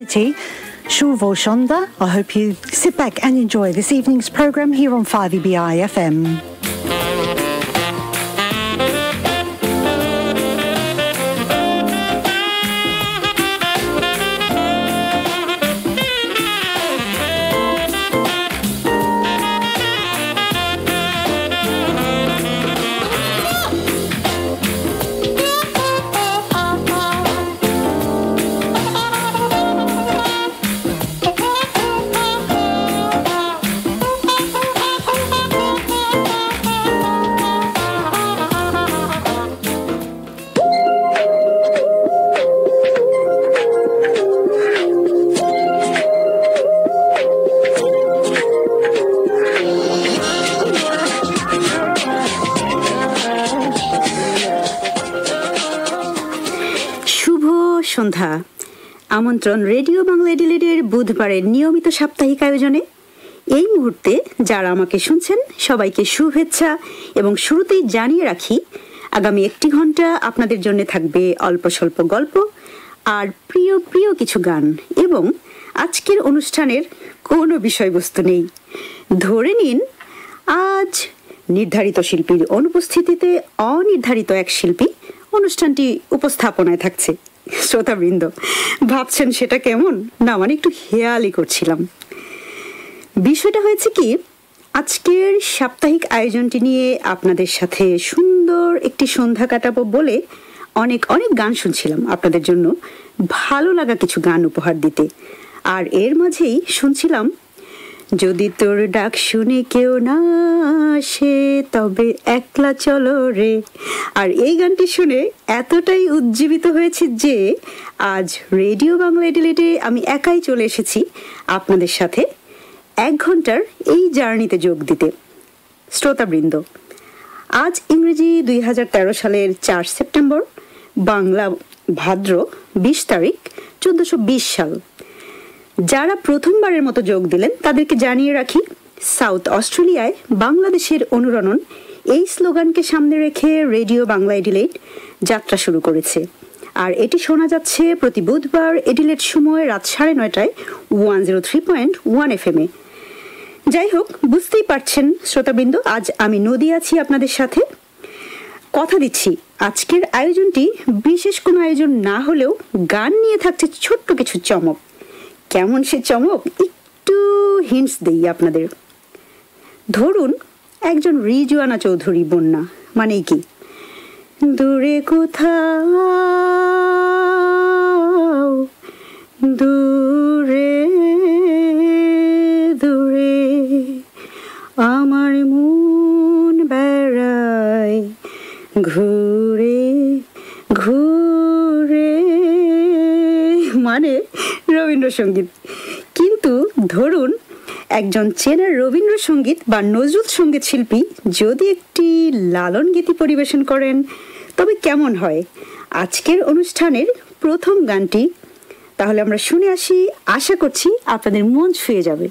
Shuvo Shonda. I hope you sit back and enjoy this evening's program here on 5EBI FM. সন্ধ্যা আমন্ত্রণ radio Bangla এডিলেডের বুধবারের নিয়মিত সাপ্তাহিক আয়োজনে। এই মুহূর্তে যারা আমাকে শুনছেন সবাইকে শুভেচ্ছা এবং শুরুতেই জানিয়ে রাখি আগামী 1 ঘন্টা আপনাদের জন্য থাকবে অল্প স্বল্প গল্প আর প্রিয় প্রিয় কিছু গান, এবং আজকের অনুষ্ঠানের কোনো বিষয়বস্তু নেই। ধরে নিন আজ নির্ধারিত শিল্পীর অনুপস্থিতিতে অনির্ধারিত এক শিল্পী অনুষ্ঠানটি উপস্থাপনায় থাকছে। শ্রোতাবৃন্দ ভাবছেন সেটা কেমন? না, মানে একটু হেয়ালি করছিলাম। বিষয়টা হয়েছে কি, আজকের সাপ্তাহিক আয়োজনটি নিয়ে আপনাদের সাথে সুন্দর একটি সন্ধ্যা কাটাবো বলে অনেক অনেক গান শুনছিলাম আপনাদের জন্য ভালো লাগা কিছু গান উপহার দিতে। আর এর মাঝেই শুনছিলাম যদি তোর ডাক শুনে কেউ না আসে তবে একলা চলো রে। আর এই গানটি শুনে এতটাই উজ্জীবিত হয়েছে যে আজ রেডিও বাংলা এডিলেডে আমি একাই চলে এসেছি আপনাদের সাথে 1 ঘন্টার এই জার্নিতে যোগ দিতে। শ্রোতাবৃন্দ, আজ ইংরেজি 2013 সালের 4 সেপ্টেম্বর, বাংলা ভাদ্র 20 তারিখ 1420 সাল। যারা প্রথমবারের মতো যোগ দিলেন তাদেরকে জানিয়ে রাখি, সাউথ অস্ট্রেলিয়ায় বাংলাদেশের অনুরণন এই স্লোগানকে সামনে রেখে রেডিও বাংলা এডিলেড যাত্রা শুরু করেছে। আর এটি শোনা যাচ্ছে প্রতি বুধবার এডিলেড সময় রাত 9:30টায় 103.1 FM এ। যাই হোক, বুঝতেই পারছেন শ্রোতাবৃন্দ, আজ আমি নদী আছি আপনাদের সাথে। কথা দিচ্ছি আজকের আয়োজনটি বিশেষ কোনো আয়োজন না হলেও গান নিয়ে থাকছে ছোট্ট কিছু চমক। কেমন সে চমক একটু হিন্টস দেই আপনাদের। ধরুন একজন রিজওয়ানা চৌধুরী বন্যা, মানে কি, দূরে কোথাও দূরে দূরে আমার মন বেড়ায় ঘুরে ঘুরে, মানে রবীন্দ্রসঙ্গীত। কিন্তু ধরুন একজন চেনা রবীন্দ্রসঙ্গীত বা নজরুল সঙ্গীত শিল্পী যদি একটি লালন গীতি পরিবেশন করেন তবে কেমন হয়? আজকের অনুষ্ঠানের প্রথম গানটি তাহলে আমরা শুনে আসি, আশা করছি আপনাদের মন ছুঁয়ে যাবে।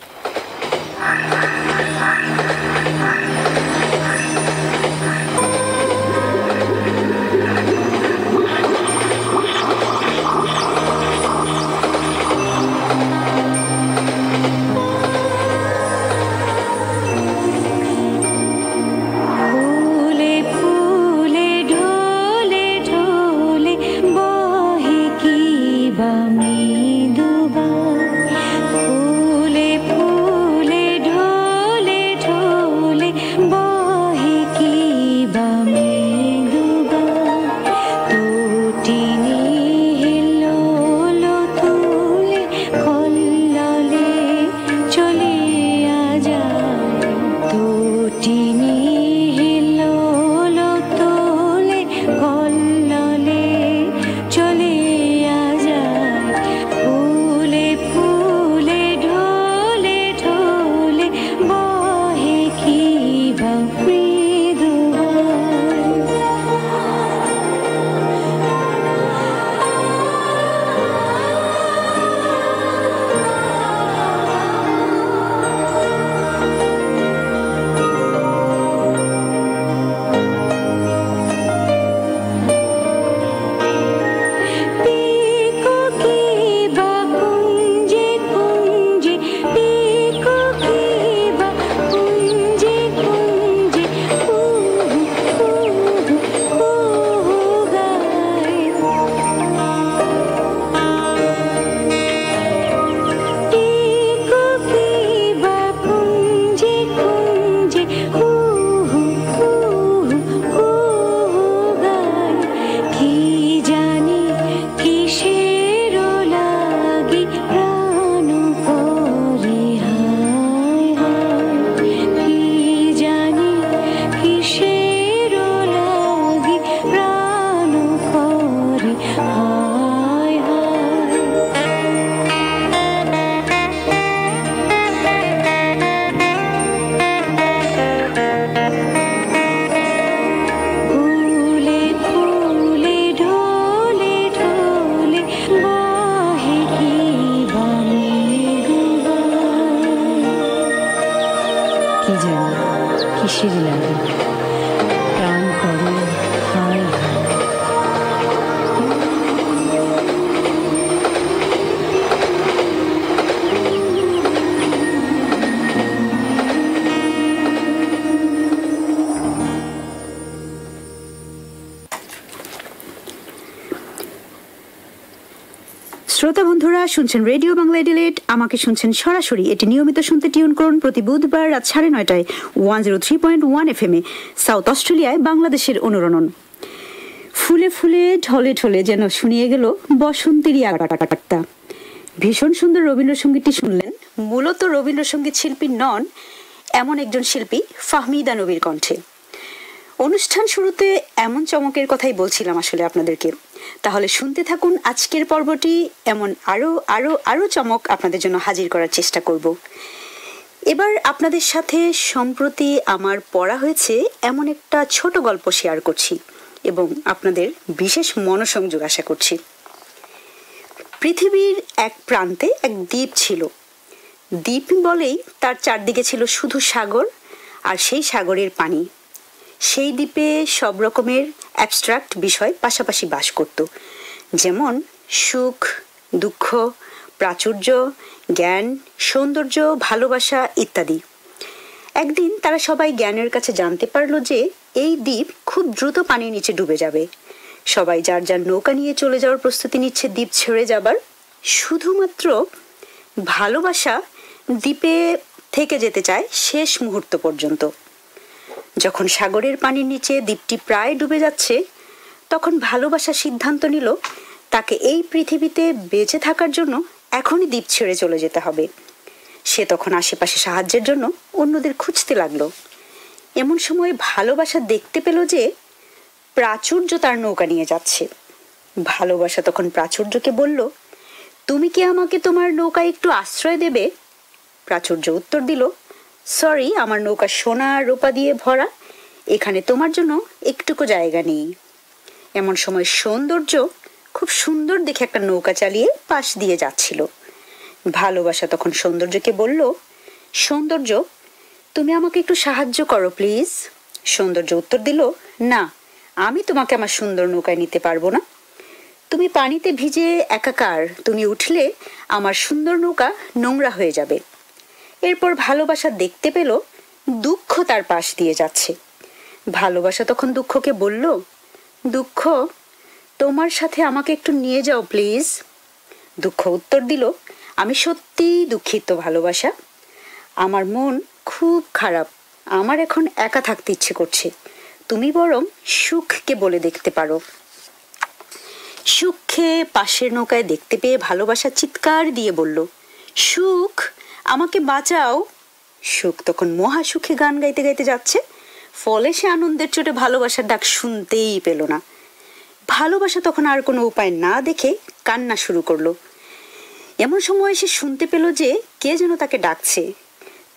ফুলে ফুলে ঢোলে হাসির লাগে, প্রাণ করে হায় হায়। শ্রোতা বন্ধুরা, শুনছেন রেডিও বাংলা এডিলেড, আমাকে শুনছেন সরাসরি। এটি নিয়মিত শুনতে টিউন করুন প্রতি বুধবার রাত 9:30 103.1 FM এ সাউথ অস্ট্রেলিয়ায় বাংলাদেশের অনুরণন। ফুলে ফুলে ঢলে ঢলে যেন শুনিয়ে গেল বসন্তেরই আগাটা। ভীষণ সুন্দর রবীন্দ্রসঙ্গীতটি শুনলেন। মূলত রবীন্দ্রসঙ্গীত শিল্পী নন, এমন একজন শিল্পী ফাহমিদা নবীর কণ্ঠে। অনুষ্ঠান শুরুতে এমন চমকের কথাই বলছিলাম আসলে আপনাদেরকে। তাহলে শুনতে থাকুন আজকের পর্বটি। এমন আরো আরো আরো চমক আপনাদের জন্য হাজির করার চেষ্টা করব। এবার আপনাদের সাথে সম্প্রতি আমার পড়া হয়েছে এমন একটা ছোট গল্প শেয়ার করছি এবং আপনাদের বিশেষ মনোসংযোগ আশা করছি। পৃথিবীর এক প্রান্তে এক দ্বীপ ছিল। দ্বীপ বলেই তার চারদিকে ছিল শুধু সাগর আর সেই সাগরের পানি। সেই দ্বীপে সব রকমের অ্যাবস্ট্রাক্ট বিষয় পাশাপাশি বাস করত, যেমন সুখ, দুঃখ, প্রাচুর্য, জ্ঞান, সৌন্দর্য, ভালোবাসা ইত্যাদি। একদিন তারা সবাই জ্ঞানের কাছে জানতে পারলো যে এই দ্বীপ খুব দ্রুত পানির নিচে ডুবে যাবে। সবাই যার যার নৌকা নিয়ে চলে যাওয়ার প্রস্তুতি নিচ্ছে দ্বীপ ছেড়ে যাবার। শুধুমাত্র ভালোবাসা দ্বীপে থেকে যেতে চায় শেষ মুহূর্ত পর্যন্ত। যখন সাগরের পানির নিচে দ্বীপটি প্রায় ডুবে যাচ্ছে, তখন ভালোবাসা সিদ্ধান্ত নিল তাকে এই পৃথিবীতে বেঁচে থাকার জন্য এখনই দ্বীপ ছেড়ে চলে যেতে হবে। সে তখন আশেপাশে সাহায্যের জন্য অন্যদের খুঁজতে লাগলো। এমন সময় ভালোবাসা দেখতে পেল যে প্রাচুর্য তার নৌকা নিয়ে যাচ্ছে। ভালোবাসা তখন প্রাচুর্যকে বলল, তুমি কি আমাকে তোমার নৌকায় একটু আশ্রয় দেবে? প্রাচুর্য উত্তর দিল, সরি, আমার নৌকা সোনা আর রূপা দিয়ে ভরা, এখানে তোমার জন্য একটুকু জায়গা নেই। এমন সময় সৌন্দর্য খুব সুন্দর দেখে একটা নৌকা চালিয়ে পাশ দিয়ে যাচ্ছিল। ভালোবাসা তখন সৌন্দর্যকে বলল, সৌন্দর্য, তুমি আমাকে একটু সাহায্য করো প্লিজ। সৌন্দর্য উত্তর দিল, না, আমি তোমাকে আমার সুন্দর নৌকায় নিতে পারবো না। তুমি পানিতে ভিজে একাকার, তুমি উঠলে আমার সুন্দর নৌকা নোংরা হয়ে যাবে। এরপর ভালোবাসা দেখতে পেল দুঃখ তার পাশ দিয়ে যাচ্ছে। ভালোবাসা তখন দুঃখকে বলল, দুঃখ, তোমার সাথে আমাকে একটু নিয়ে যাও প্লিজ। দুঃখ উত্তর দিল, আমি সত্যিই দুঃখিত ভালোবাসা, আমার মন খুব খারাপ, আমার এখন একা থাকতে ইচ্ছে করছে, তুমি বরং সুখকে বলে দেখতে পারো। সুখকে পাশের নৌকায় দেখতে পেয়ে ভালোবাসা চিৎকার দিয়ে বলল, সুখ, আমাকে বাঁচাও। সুখ তখন মহা সুখে গান গাইতে গাইতে যাচ্ছে, ফলে সে আনন্দের চোটে ভালোবাসার ডাক শুনতেই পেল না। ভালোবাসা তখন আর কোনো উপায় না দেখে কান্না শুরু করলো। এমন সময় সে শুনতে পেল যে কে যেন তাকে ডাকছে,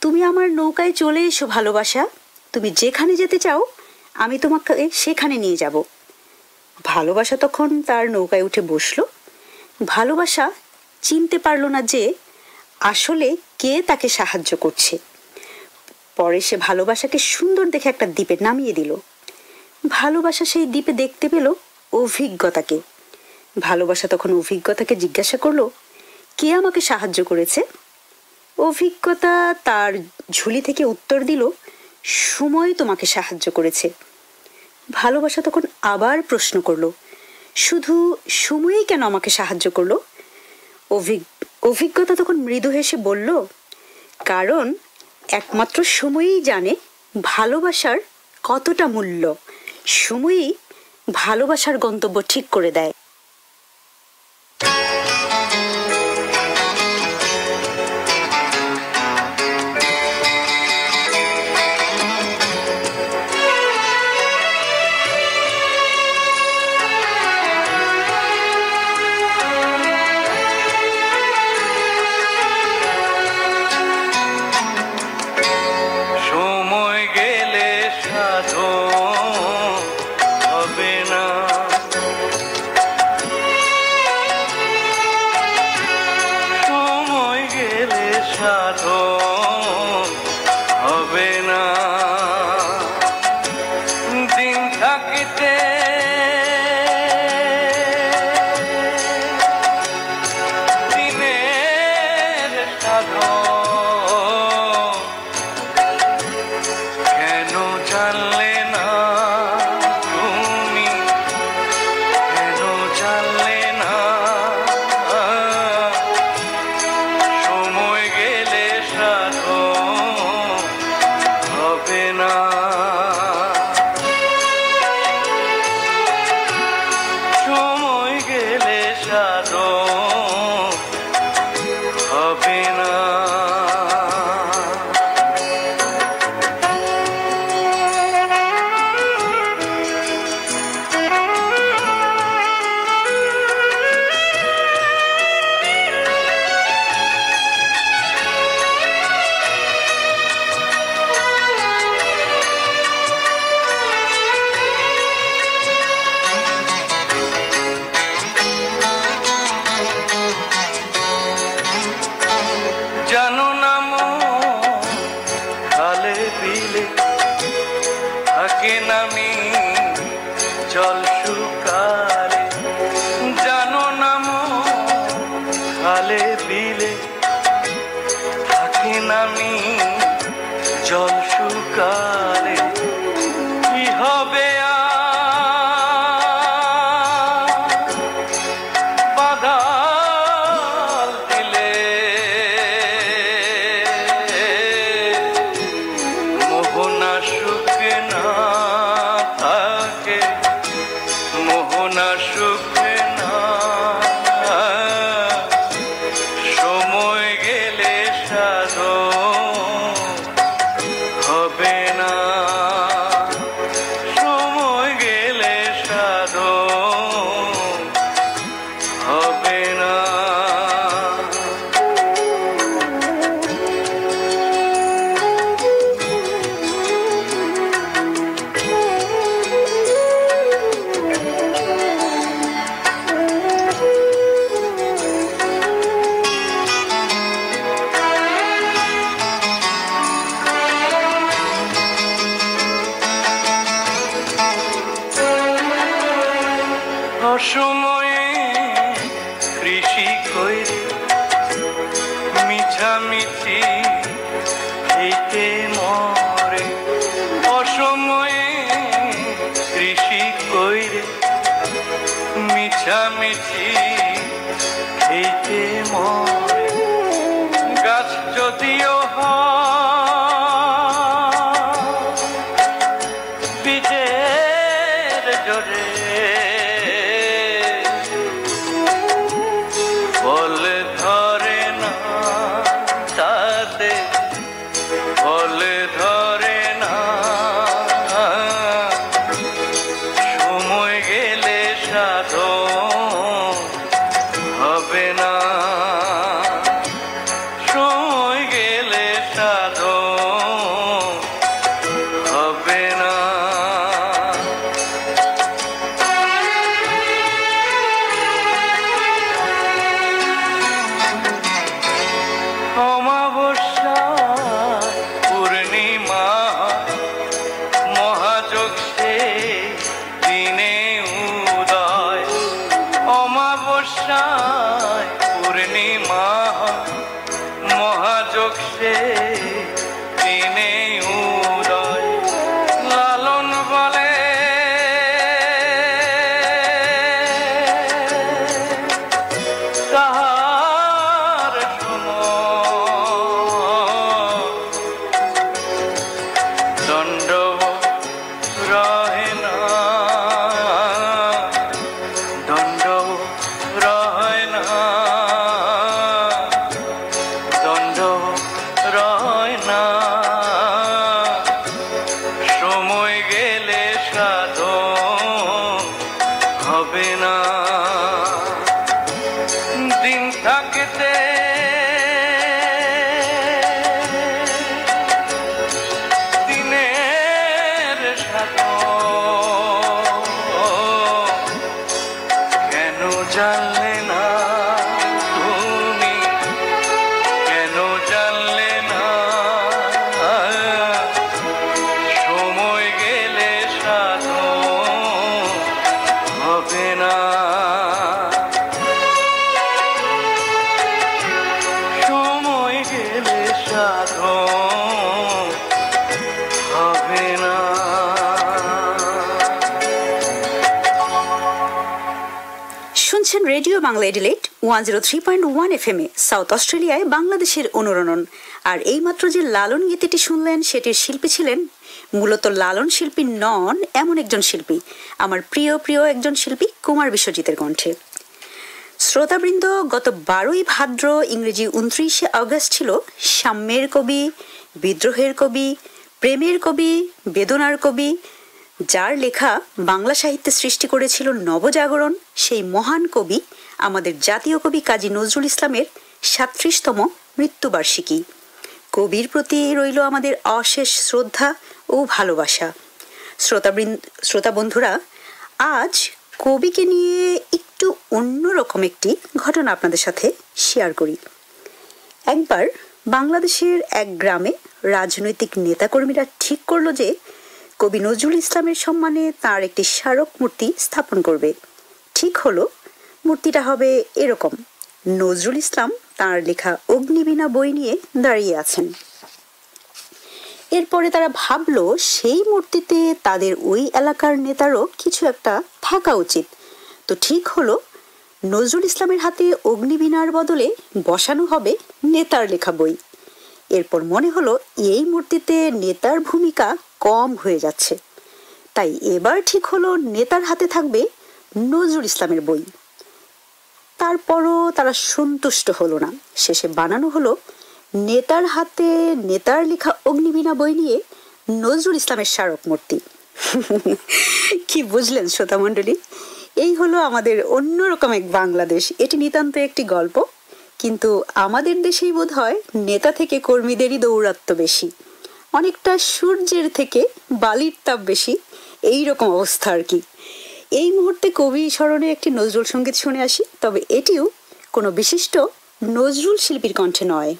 তুমি আমার নৌকায় চলে এসো ভালোবাসা, তুমি যেখানে যেতে চাও আমি তোমাকে সেখানে নিয়ে যাব। ভালোবাসা তখন তার নৌকায় উঠে বসলো। ভালোবাসা চিনতে পারল না যে আসলে কে তাকে সাহায্য করছে। পরে সে ভালোবাসাকে সুন্দর দেখে একটা দ্বীপে নামিয়ে দিল। ভালোবাসা সেই দ্বীপে দেখতে পেল অভিজ্ঞতাকে। ভালোবাসা তখন অভিজ্ঞতাকে জিজ্ঞাসা করলো, কে আমাকে সাহায্য করেছে? অভিজ্ঞতা তার ঝুলি থেকে উত্তর দিল, সময় তোমাকে সাহায্য করেছে। ভালোবাসা তখন আবার প্রশ্ন করলো, শুধু সময়ই কেন আমাকে সাহায্য করলো? অভিজ্ঞতা তখন মৃদু হেসে বলল, কারণ একমাত্র সময়ই জানে ভালোবাসার কতটা মূল্য। সময়ই ভালোবাসার গন্তব্য ঠিক করে দেয়। হবে না সাধন কেন জানলে না তুমি, কেন জানলে না সময় গেলে সাধন হবে না। সময় গেলে সাধন হবে না। জানো না মন খালে বিলে থাকে নামি জল শুকালে, জানো না মন খালে বিলে থাকে নামি জল শুকালে, কি হবে বাধাল দিলে মোহনা সুখে না থাকে, মোহনা সুখে না সময় গেলে সাধন হবে না। সময় গেলে সাধন হবে না। অসময়ে কৃষি কইরে মিছামিছি খেতে মরে, অসময়ে কৃষি কইরে মিছামিছি খেতে মরে, গাছ যদিও বীজের জোরে ফল ধরে না, তাতে ফল ধরে না সময় গেলে সাধন হবে না। সময় গেলে সাধন হবে না। অমাবস্যা পূর্ণিমা মহাযোগ সে দিনে উদয়, অমাবস্যায় পূর্ণিমা মহাযোগ সে দিনে উদয়, লালন বলে তাহার দণ্ড রহে না, দণ্ড রহে না, দণ্ড রহে সাধন হবে না। শুনছেন রেডিও বাংলা এডিলেট 103.1 FM-এ সাউথ অস্ট্রেলিয়ায় বাংলাদেশের অনুরণন। আর এইমাত্র যে লালন গীতিটি শুনলেন সেটির শিল্পী ছিলেন মূলত লালন শিল্পী নন, এমন একজন শিল্পী, আমার প্রিয় প্রিয় একজন শিল্পী কুমার বিশ্বজিতের কণ্ঠে। শ্রোতাবৃন্দ, গত 12ই ভাদ্র ইংরেজি 29শে অগস্ট ছিল সাম্যের কবি, বিদ্রোহের কবি, প্রেমের কবি, বেদনার কবি, যার লেখা বাংলা সাহিত্যে সৃষ্টি করেছিল নবজাগরণ, সেই মহান কবি আমাদের জাতীয় কবি কাজী নজরুল ইসলামের 37তম মৃত্যুবার্ষিকী। কবির প্রতি রইল আমাদের অশেষ শ্রদ্ধা ও ভালোবাসা। শ্রোতা বন্ধুরা, আজ কবিকে নিয়ে একটু অন্যরকম একটি ঘটনা আপনাদের সাথে শেয়ার করি। একবার বাংলাদেশের এক গ্রামে রাজনৈতিক নেতাকর্মীরা ঠিক করলো যে কবি নজরুল ইসলামের সম্মানে তার একটি স্মারক মূর্তি স্থাপন করবে। ঠিক হলো, মূর্তিটা হবে এরকম: নজরুল ইসলাম তার লেখা অগ্নিবীণা বই নিয়ে দাঁড়িয়ে আছেন। এরপরে তারা ভাবলো সেই মূর্তিতে তাদের ওই এলাকার নেতারও কিছু একটা থাকা উচিত। তো ঠিক হলো, নজরুল ইসলামের হাতে অগ্নিবীণার বদলে বসানো হবে নেতার লেখা বই। এরপর মনে হলো এই মূর্তিতে নেতার ভূমিকা কম হয়ে যাচ্ছে, তাই এবার ঠিক হলো নেতার হাতে থাকবে নজরুল ইসলামের বই। তারপরও তারা সন্তুষ্ট হলো না, শেষে বানানো হলো নেতার হাতে নেতার লেখা অগ্নিবীণা বই নিয়ে নজরুল ইসলামের স্মারক মূর্তি। কি বুঝলেন শ্রোতা মণ্ডলী? এই হলো আমাদের অন্যরকম এক বাংলাদেশ। এটি নিতান্ত একটি গল্প, কিন্তু আমাদের দেশেই বোধ হয় নেতা থেকে কর্মীদেরই দৌরাত্ম্য বেশি, অনেকটা সূর্যের থেকে বালির তাপ বেশি, এই রকম অবস্থা আর কি। এই মুহূর্তে কবি স্মরণে একটি নজরুল সঙ্গীত শুনে আসি, তবে এটিও কোনো বিশিষ্ট নজরুল শিল্পীর কণ্ঠে নয়।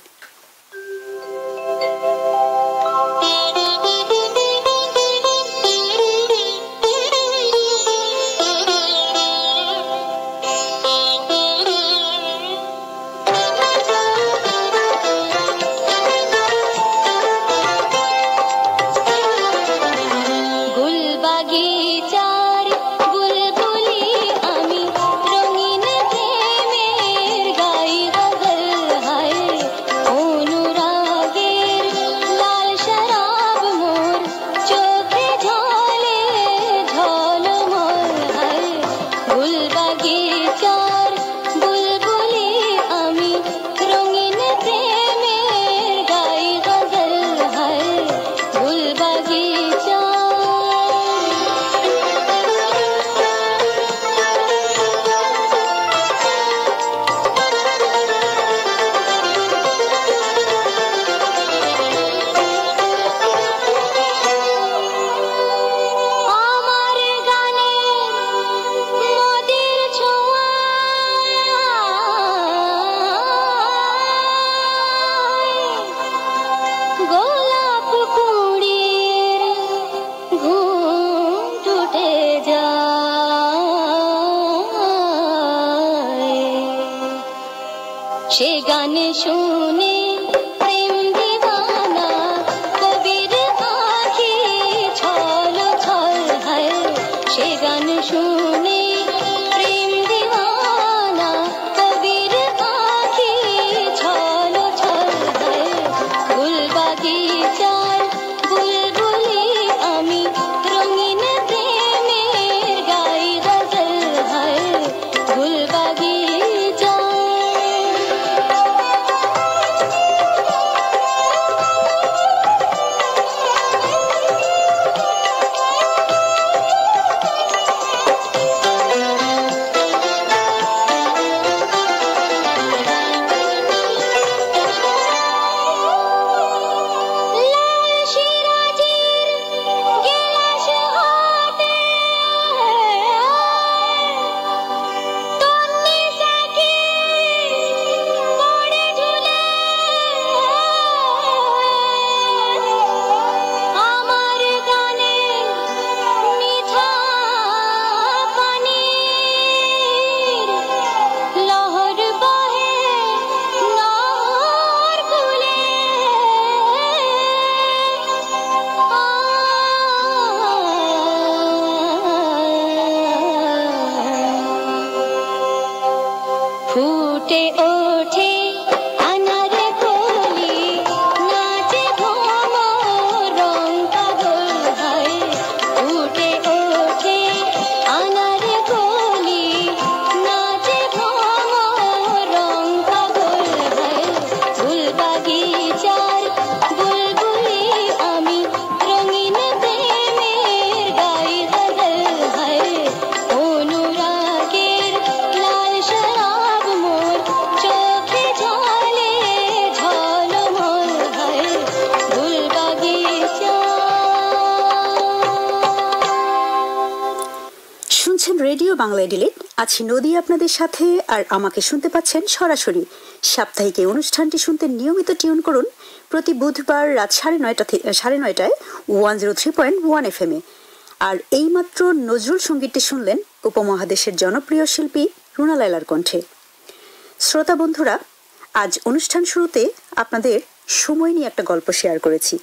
সে গানে শুনে প্রেম দিওয়ানা কবির আঁখি ছল ছল হয়। সে গান শুনে প্রেম দিওয়ানা কবির আঁখি ছল ছল হয়। ফুল বাগিচার বুলবুলি আমি রঙিন প্রেমের গাই গজল হয়। ফুল বাগিচা বাংলা ডিলেট আছি নদী আপনাদের সাথে, আর আমাকে শুনতে পাচ্ছেন সরাসরি। সাপ্তাহিক এই অনুষ্ঠানটি শুনতে নিয়মিত টিউন করুন প্রতি বুধবার রাত 9:30টায় 103.1 FM এ। আর এইমাত্র নজরুল সঙ্গীতটি শুনলেন উপমহাদেশের জনপ্রিয় শিল্পী রুনা লায়লার কণ্ঠে। শ্রোতা বন্ধুরা, আজ অনুষ্ঠান শুরুতে আপনাদের সময় নিয়ে একটা গল্প শেয়ার করেছি।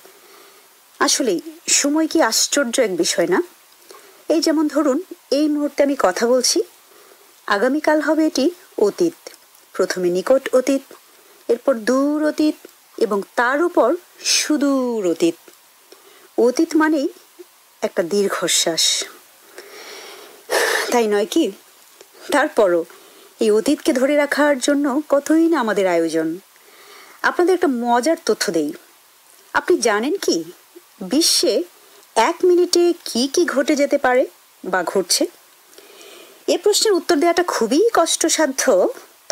আসলেই সময় কি আশ্চর্য এক বিষয় না? এই যেমন ধরুন, এই মুহূর্তে আমি কথা বলছি, আগামীকাল হবে এটি অতীত। প্রথমে নিকট অতীত, এরপর দূর অতীত এবং তার উপর সুদূর অতীত। অতীত মানেই একটা দীর্ঘশ্বাস, তাই নয় কি? তারপরও এই অতীতকে ধরে রাখার জন্য কতই না আমাদের আয়োজন। আপনাদের একটা মজার তথ্য দেই। আপনি জানেন কি বিশ্বে 1 মিনিটে কি কি ঘটে যেতে পারে বা ঘটছে? এ প্রশ্নের উত্তর দেওয়াটা খুবই কষ্টসাধ্য।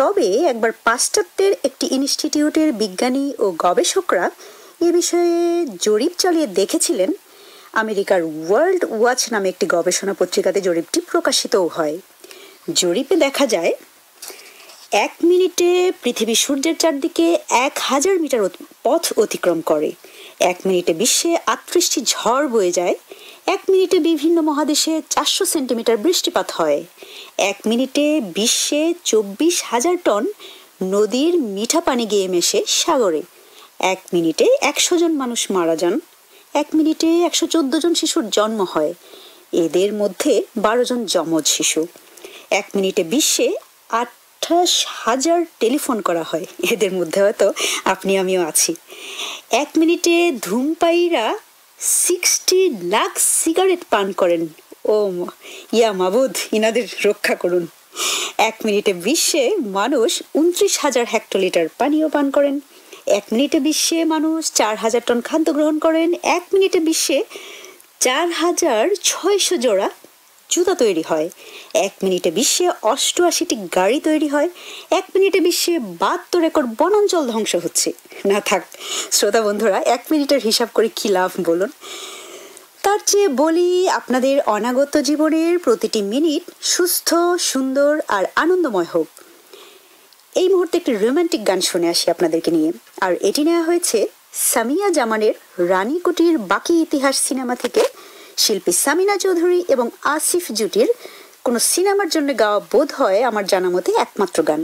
তবে একবার পাশ্চাত্যের একটি ইনস্টিটিউটের বিজ্ঞানী ও গবেষকরা এ বিষয়ে জরিপ চালিয়ে দেখেছিলেন। আমেরিকার ওয়ার্ল্ড ওয়াচ নামে একটি গবেষণা পত্রিকাতে জরিপটি প্রকাশিতও হয়। জরিপে দেখা যায় 1 মিনিটে পৃথিবী সূর্যের চারদিকে 1000 মিটার পথ অতিক্রম করে। 1 মিনিটে বিশ্বে 38টি ঝড় বয়ে যায়। 1 মিনিটে বিভিন্ন মহাদেশে 400 সেন্টিমিটার বৃষ্টিপাত হয়। 1 মিনিটে বিশ্বে 24,000 টন নদীর মিঠা পানি গিয়ে মেশে সাগরে। 1 মিনিটে 100 জন মানুষ মারা যান। 1 মিনিটে 114 জন শিশুর জন্ম হয়, এদের মধ্যে 12 জন যমজ শিশু। 1 মিনিটে বিশ্বে 28,000 টেলিফোন করা হয়, এদের মধ্যে হয়তো আপনি আমিও আছি। 1 মিনিটে ধূমপায়ীরা 60 লাখ সিগারেট পান করেন। ও ইয়া মাবুদ, ইনাদের রক্ষা করুন। 1 মিনিটে বিশ্বে মানুষ 29,000 হেক্টোলিটার পানীয় পান করেন। 1 মিনিটে বিশ্বে মানুষ 4,000 টন খাদ্য গ্রহণ করেন। 1 মিনিটে বিশ্বে 4,600 জোড়া জুতা তৈরি হয়। 1 মিনিটে বিশ্বে 88টি গাড়ি তৈরি হয়। 1 মিনিটে বিশ্বে 72 একর বনাঞ্চল ধ্বংস হচ্ছে। না থাক শ্রোতা বন্ধুরা, 1 মিনিটের হিসাব করে কি লাভ বলুন? তার চেয়ে বলি, আপনাদের অনাগত জীবনের প্রতিটি মিনিট সুস্থ, সুন্দর আর আনন্দময় হোক। এই মুহূর্তে একটি রোমান্টিক গান শুনে আসি আপনাদেরকে নিয়ে। আর এটি নেওয়া হয়েছে সামিয়া জামানের রানী কুটির বাকি ইতিহাস সিনেমা থেকে। শিল্পী সামিনা চৌধুরী এবং আসিফ জুটির কোনো সিনেমার জন্য গাওয়া বোধ হয় আমার জানা মতে একমাত্র গান।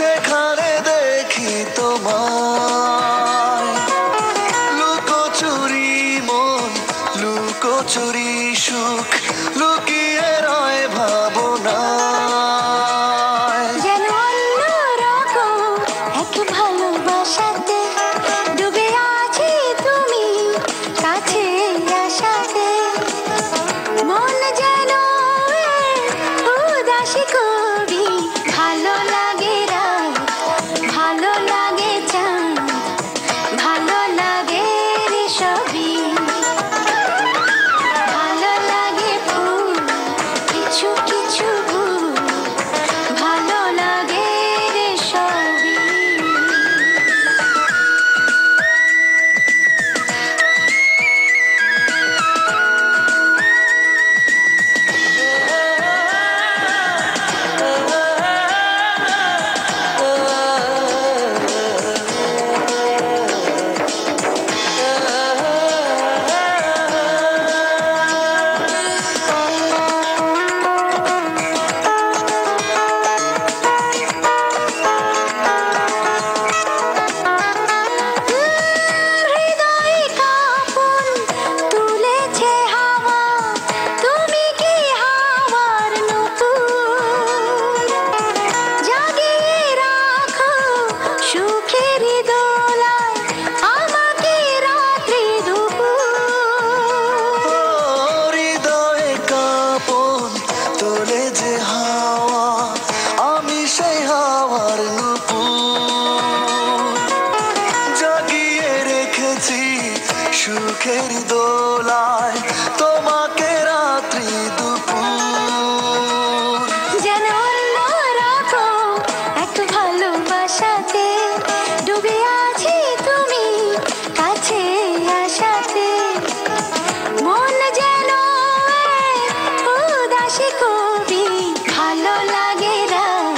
সেখানে দেখি তোমায় লুকোচুরি মন লুকোচুরি সুখ লুকিয়ে রয় ভাবনা যেন অন্যরকম এক ভালোবাসাতে ডুবে আছি তুমি কাছে আসাতে মন যেন উদাসী কবি ভালো লাগে রাত ভালো লাগে চাঁদ ভালো লাগে রে সবই ভালো লাগে ফুল কিছু কিছু ভুল ভালো লাগে রে সবই হৃদয়ে কাঁপন তুলেছে হাওয়া তুমি কি হাওয়ার নূপুর জাগিয়ে রাখো সুখের দোলায় আমাকে রাত্রি দুপুর হৃদয়ে কাঁপন তোলে যে হাওয়া আমি সেই হাওয়ার নূপুর জাগিয়ে রেখেছি সুখের দোলায় তোমাকে রাত্রি দুপুর যেন অন্যরকম এক ভালোবাসাতে ডুবে আছি তুমি কাছে আসাতে মন যেন উদাসী কবি ভালো লাগে রাত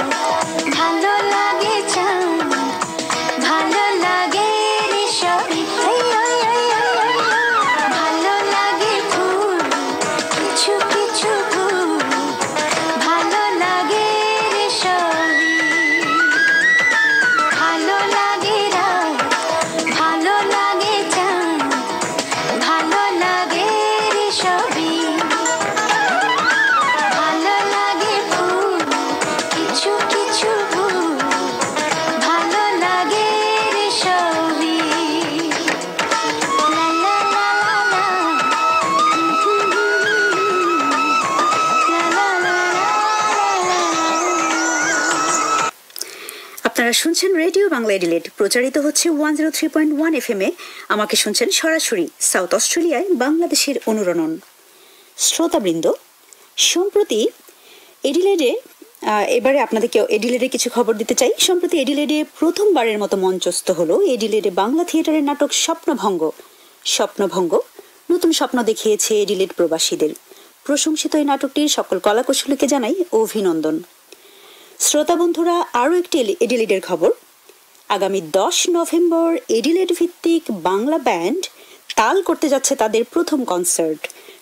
ভালো লাগে চাঁদ ভালো লাগে রে সবই ভালো লাগে ফুল কিছু কিছু ভুল ভালো লাগে রে সবই ভালো লাগে রাত ভালো লাগে চাঁদ ভালো লাগে রে সবই ভালো লাগে ফুল কিছু কিছু ভুল ভালো লাগে রে সবই লা লা লা লা আপনারা শুনছেন রেডিও বাংলা এডিলেড, প্রচারিত হচ্ছে 103.1 FM এ। আমাকে শুনছেন সরাসরি সাউথ অস্ট্রেলিয়ায় বাংলাদেশের অনুরণন। শ্রোতাবৃন্দ, সম্প্রতি এডিলেডে এবারে আপনাদেরকে এডিলেডে কিছু খবর দিতে চাই। সম্প্রতি এডিলেডে প্রথমবারের মতো মঞ্চস্থ হলো এডিলেডে বাংলা থিয়েটারের নাটক স্বপ্নভঙ্গ। স্বপ্নভঙ্গ নতুন স্বপ্ন দেখিয়েছে এডিলেড প্রবাসীদের। প্রশংসিত এই নাটকটির সকল কলাকুশলীকে জানাই অভিনন্দন। শ্রোতা বন্ধুরা, আরও একটি এডিলেডের খবর। আগামী 10 নভেম্বর এডিলেড ভিত্তিক বাংলা ব্যান্ড তাল করতে যাচ্ছে তাদের প্রথম কনসার্ট।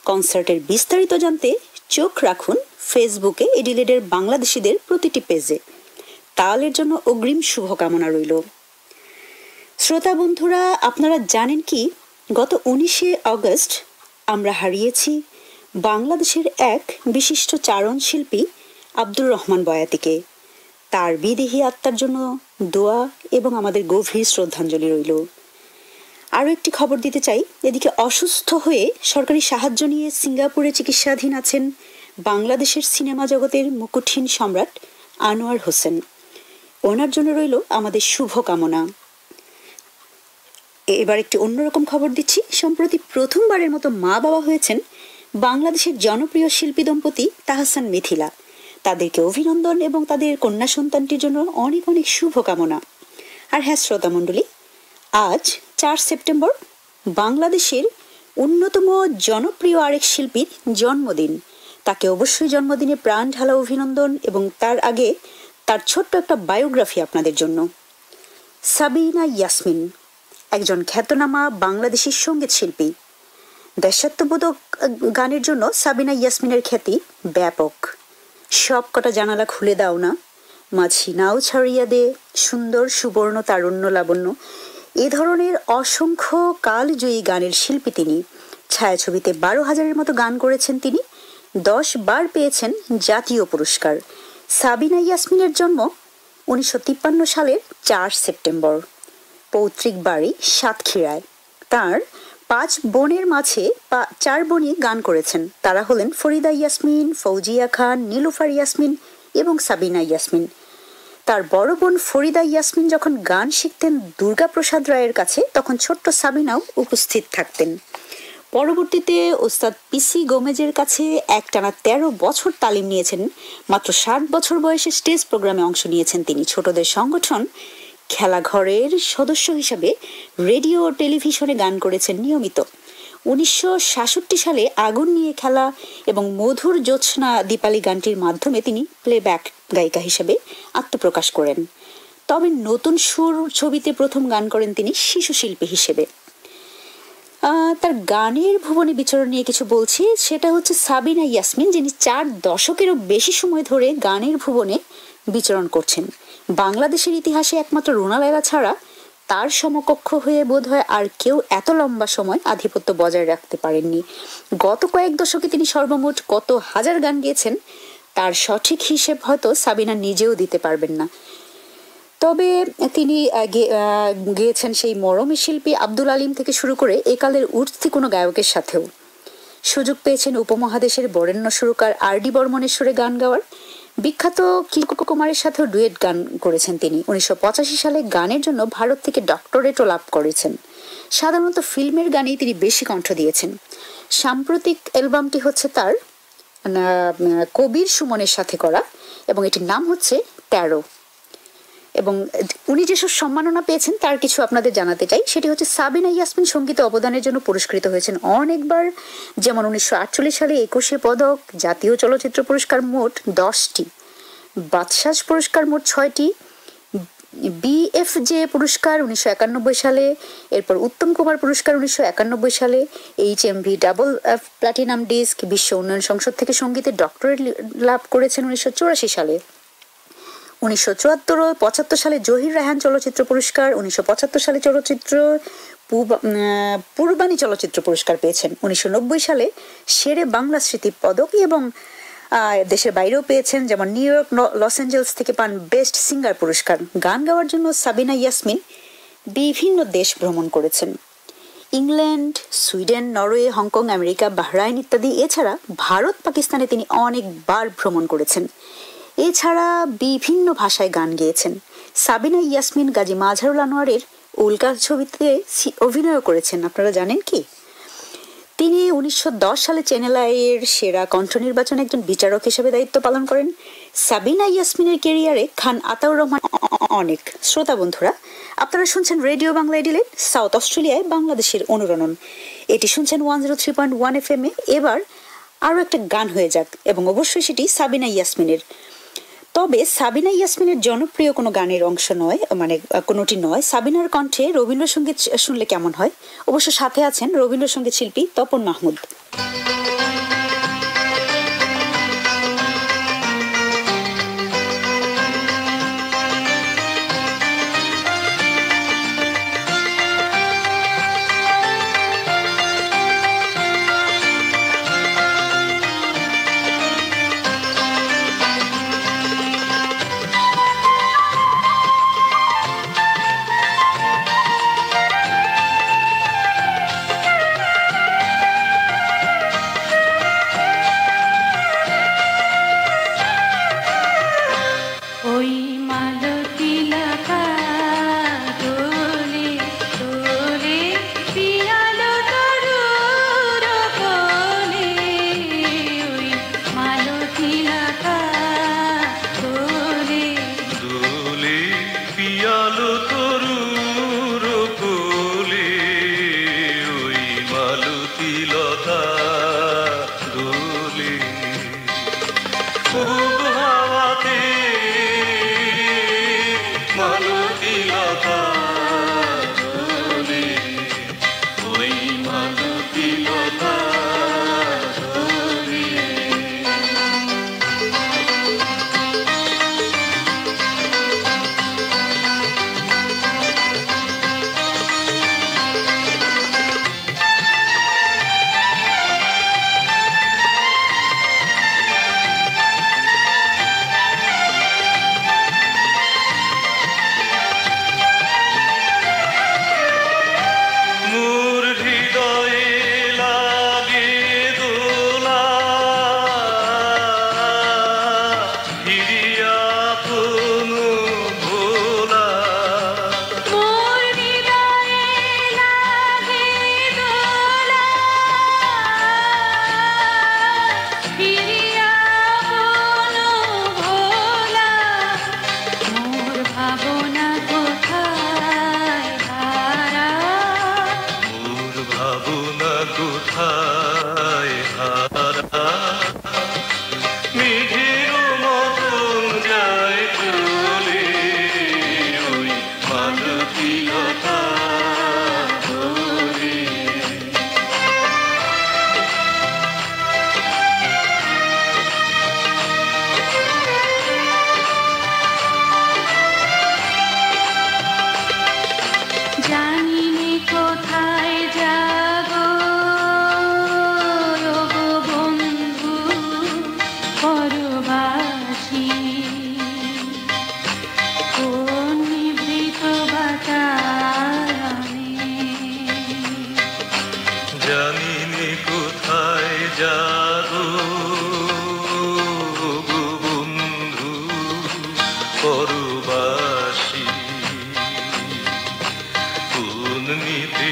কনসার্টের বিস্তারিত জানতে চোখ রাখুন ফেসবুকে এডিলেডের বাংলাদেশিদের প্রতিটি পেজে। তালের জন্য অগ্রিম শুভকামনা রইল। শ্রোতা বন্ধুরা, আপনারা জানেন কি, গত 19শে অগস্ট আমরা হারিয়েছি বাংলাদেশের এক বিশিষ্ট চারণ শিল্পী আব্দুর রহমান বয়াতিকে। তার বিদেহী আত্মার জন্য দোয়া এবং আমাদের গভীর শ্রদ্ধাঞ্জলি রইল। আরও একটি খবর দিতে চাই। এদিকে অসুস্থ হয়ে সরকারি সাহায্য নিয়ে সিঙ্গাপুরে চিকিৎসাধীন আছেন বাংলাদেশের সিনেমা জগতের মুকুটহীন সম্রাট আনোয়ার হোসেন। ওনার জন্য রইল আমাদের শুভকামনা। এবার একটি অন্যরকম খবর দিচ্ছি। সম্প্রতি প্রথমবারের মতো মা বাবা হয়েছেন বাংলাদেশের জনপ্রিয় শিল্পী দম্পতি তাহসান মিথিলা। তাদেরকে অভিনন্দন এবং তাদের কন্যা সন্তানটির জন্য অনেক অনেক শুভকামনা। আর হ্যাঁ শ্রোতামণ্ডলী, আজ 4 সেপ্টেম্বর বাংলাদেশের অন্যতম জনপ্রিয় আরেক শিল্পীর জন্মদিন। তাকে অবশ্যই জন্মদিনে প্রাণ ঢালা অভিনন্দন এবং তার আগে তার ছোট্ট একটা বায়োগ্রাফি আপনাদের জন্য। সাবিনা ইয়াসমিন একজন খ্যাতনামা বাংলাদেশি সঙ্গীত শিল্পী। দেশাত্মবোধক গানের জন্য সাবিনা ইয়াসমিনের খ্যাতি ব্যাপক। সব কটা জানালা খুলে দাও না, মাঝি নাও ছাড়িয়া দে, সুন্দর সুবর্ণ তারুণ্য লাবণ্য, এ ধরনের অসংখ্য কালজয়ী গানের শিল্পী তিনি। ছায়াছবিতে 12,000-এর মতো গান করেছেন তিনি। 10 বার পেয়েছেন জাতীয় পুরস্কার। সাবিনা ইয়াসমিনের জন্ম 1953 সালের 4 সেপ্টেম্বর। পৈতৃক বাড়ি সাতক্ষীরায়। তার 5 বোনের মাঝে 4 বোনই গান করেছেন। তারা হলেন ফরিদা ইয়াসমিন, ফৌজিয়া খান, নীলুফার ইয়াসমিন এবং সাবিনা ইয়াসমিন। তার বড় বোন ফরিদা ইয়াসমিন যখন গান শিখতেন দুর্গাপ্রসাদ রায়ের কাছে, তখন ছোট্ট সাবিনাও উপস্থিত থাকতেন। পরবর্তীতে ওস্তাদ পিসি গোমেজের কাছে একটানা 13 বছর তালিম নিয়েছেন। মাত্র 7 বছর বয়সে স্টেজ প্রোগ্রামে অংশ নিয়েছেন তিনি। ছোটদের সংগঠন খেলাঘরের সদস্য হিসাবে রেডিও ও টেলিভিশনে গান করেছেন নিয়মিত। 1966 সালে আগুন নিয়ে খেলা এবং মধুর জ্যোৎস্না দীপালি গানটির মাধ্যমে তিনি প্লেব্যাক গায়িকা হিসেবে আত্মপ্রকাশ করেন। তবে নতুন সুর ছবিতে প্রথম গান করেন তিনি শিশু শিল্পী হিসেবে। তার গানের ভুবনে বিচরণ নিয়ে কিছু বলছি, সেটা হচ্ছে সাবিনা ইয়াসমিন, যিনি 4 দশকেরও বেশি সময় ধরে গানের ভুবনে বিচরণ করছেন। বাংলাদেশের ইতিহাসে একমাত্র রুনা লায়লা ছাড়া তার সমকক্ষ হয়ে বোধ হয় আর কেউ এত লম্বা সময় আধিপত্য বজায় রাখতে পারেননি। গত কয়েক দশকে তিনি সর্বমোট কত হাজার গান গেয়েছেন তার সঠিক হিসেব হয়তো সাবিনা নিজেও দিতে পারবেন না। তবে তিনি গেয়েছেন সেই মরমী শিল্পী আব্দুল আলিম থেকে শুরু করে একালের উঠতি কোনো গায়কের সাথেও। সুযোগ পেয়েছেন উপমহাদেশের বরেণ্য সুরকার আর.ডি. বর্মনের সুরে গান গাওয়ার। বিখ্যাত কিশোর কুমারের সাথেও ডুয়েট গান করেছেন তিনি। 1985 সালে গানের জন্য ভারত থেকে ডক্টরেটও লাভ করেছেন। সাধারণত ফিল্মের গানেই তিনি বেশি কণ্ঠ দিয়েছেন। সাম্প্রতিক অ্যালবামটি হচ্ছে তার কবির সুমনের সাথে করা এবং এটির নাম হচ্ছে 13। এবং উনি যেসব সম্মাননা পেয়েছেন তার কিছু আপনাদের জানাতে চাই। সেটি হচ্ছে সাবিনা ইয়াসমিন সঙ্গীতে অবদানের জন্য পুরস্কৃত হয়েছেন অনেকবার, যেমন 1948 সালে 21 পদক, জাতীয় চলচ্চিত্র পুরস্কার মোট 10টি, বাদশাহ পুরস্কার মোট 6টি, বিএফজে পুরস্কার 1991 সালে, এরপর উত্তম কুমার পুরস্কার 1991 সালে, HMV ডাবল প্লাটিনাম ডিস্ক, বিশ্ব উন্নয়ন সংসদ থেকে সঙ্গীতে ডক্টরেট লাভ করেছেন 1984 সালে। 1974-75 সালে জহির রায়হান চলচ্চিত্র পুরস্কার, 1975 সালে চলচ্চিত্র পূর্বাণী চলচ্চিত্র পুরস্কার পেয়েছেন। 1990 সালে শেরে বাংলা স্মৃতি পদক এবং দেশের বাইরেও পেয়েছেন, যেমন নিউ ইয়র্ক, লস অ্যাঞ্জেলস থেকে পান বেস্ট সিঙ্গার পুরস্কার। গান গাওয়ার জন্য সাবিনা ইয়াসমিন বিভিন্ন দেশ ভ্রমণ করেছেন। England, Sweden, Norway, Hong Kong, America, Bahrain ইত্যাদি। এছাড়া ভারত, পাকিস্তানে তিনি অনেকবার ভ্রমণ করেছেন। এছাড়া বিভিন্ন ভাষায় গান গেয়েছেন। সাবিনা ইয়াসমিন গাজী মাজহারুল আনোয়ারের উল্কা ছবিতে অভিনয় করেছেন। আপনারা জানেন কি? তিনি 1910 সালে চ্যানেল আইয়ের সেরা কণ্ঠ নির্বাচনে একজন বিচারক হিসেবে দায়িত্ব পালন করেন। সাবিনা ইয়াসমিনের ক্যারিয়ারে খান আতাউর রহমান অনেক। শ্রোতা বন্ধুরা, আপনারা শুনছেন রেডিও বাংলা এডিলেড, সাউথ অস্ট্রেলিয়ায় বাংলাদেশের অনুরণন। এটি শুনছেন 103.1 FM এ। এবার আরও একটা গান হয়ে যাক, এবং অবশ্যই সেটি সাবিনা ইয়াসমিনের। তবে সাবিনা ইয়াসমিনের জনপ্রিয় কোনো গানের অংশ নয়, মানে কোনোটি নয়। সাবিনার কণ্ঠে রবীন্দ্রসঙ্গীত শুনলে কেমন হয়? অবশ্য সাথে আছেন রবীন্দ্রসঙ্গীত শিল্পী তপন মাহমুদ।